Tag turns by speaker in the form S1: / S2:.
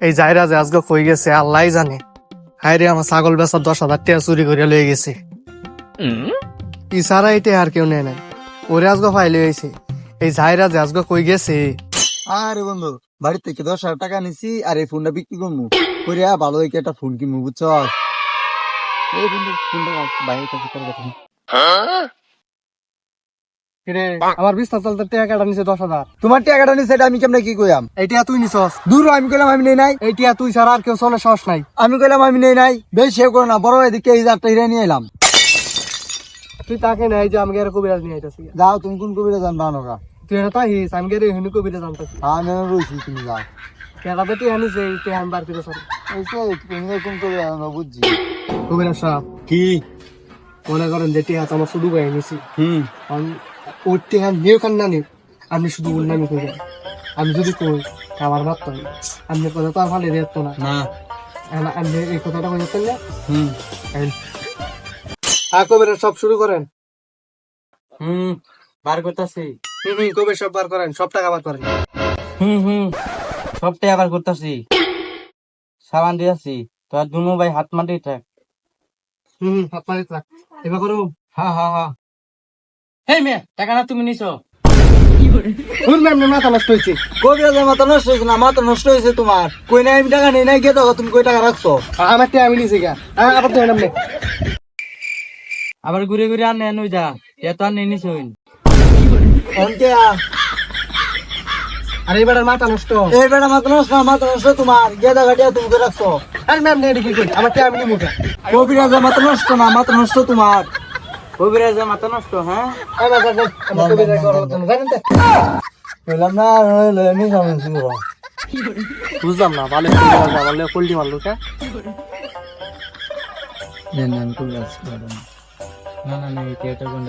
S1: এই জায়রা যে আজকে কই গেছে আল্লাহ জানে। হায় রে, আমার ছাগল বেচা 10,000 টাকা চুরি করে লয়ে গেছে। ইসারা এটা আর কেউ নেয় নাই, ওরে আজকে ফাইলে হয়েছে। এই জায়রা যে আজকে কই গেছে।
S2: আরে বন্ধু, বাড়ি থেকে 10,000 টাকা নিছি আর এই ফোনটা বিক্রি করবো করে ভালো হয়ে একটা ফোন কিনবো বুঝছ। এই বন্ধু ফোনটা বাইরে থেকে তোর কথা
S1: রে, আমার বিস্তার চলতে টাকা কাটা নিছে 10,000।
S2: তোমার টাকাটা নিছে এটা আমি কেমনে কি কইয়াম?
S1: এইটা তুই নিছস।
S2: দূর হ, আমি কইলাম আমি নেই নাই।
S1: এইটা তুই ছাড়া আর কেউ চলে সাহস নাই।
S2: আমি কইলাম আমি নেই নাই, বেশ সে করো না, বড় এদিকে এই 1000 টাকা নিয়ে এলাম।
S1: তুই তাকে নাই যে আমি গেরে কবিরাজ নিয়ে আইতাছি।
S2: যাও তুমি কোন কবিরা জানবা না?
S1: তুই এটা তাই হিস, আমি গেরে হিনু কবিরাজ আনতাছি।
S2: আমি রইছি, তুমি যাও।
S1: কেলাতে তুই আনিছে এইটা আমি বার করে সর।
S2: তুমি কোন কবিরা জানবা বুঝছি।
S1: কবিরাজ সাহেব,
S2: কি
S1: মনে করেন যে টিয়া আমার শুধু গায়ে নিছি।
S2: হুম
S1: আমি ওর টিয়া নিয়ে কান না নিয়ে আপনি শুধু বললেন আমি কই যাই। আমি যদি কই আমার মাত্র আপনি কথা তো আর ভালো রেত না।
S2: না
S1: আপনি এই কথাটা কই যেতেন না।
S2: হুম
S1: হ্যাঁ, কবিরাজ সব শুরু করেন।
S2: বার করতেছি।
S1: কবির সব বার করেন, সব টাকা বার করেন।
S2: সবটাই আবার করতেছি, সাবান দিয়েছি। তোর দুনু ভাই হাত মাটি থাক।
S1: হাত মারি থাক। এবার করো।
S2: হ্যাঁ হ্যাঁ হ্যাঁ। এই মেয়ে, টাকা না তুমি নিছো?
S1: মাথা নষ্ট হয়েছে।
S2: কবিরাজের মাথা নষ্ট হয়েছে না, মাথা নষ্ট হয়েছে তোমার। কই নাই আমি টাকা নেই নাই, গিয়ে দেখো তুমি কই টাকা রাখছো।
S1: আমার টিয়া আমি নিছি গা। আবার তো এলাম না।
S2: আবার ঘুরে ঘুরে আর নেন যা, এত আর নেই নিছই।
S1: আর এবার মাথা নষ্ট।
S2: এই বেটা মাথা নষ্ট না, মাথা নষ্ট তোমার। গিয়ে দেখো টিয়া তুমি কই রাখছো।
S1: আর ম্যাম নেই কি কই, আমার টিয়া আমি নিমু গা।
S2: কবিরাজের মাথা নষ্ট না, মাথা নষ্ট তোমার। কবিরাজের মাথা নষ্ট। হ্যাঁ
S1: আমার কবিরাজ করার জন্য জানেন তো?
S2: বললাম না, নি সমস্যা।
S1: বুঝলাম না, ভালো কবিরাজ ভালো পোল্ট্রি মারলো কে?
S2: না না, না না, এটা কোন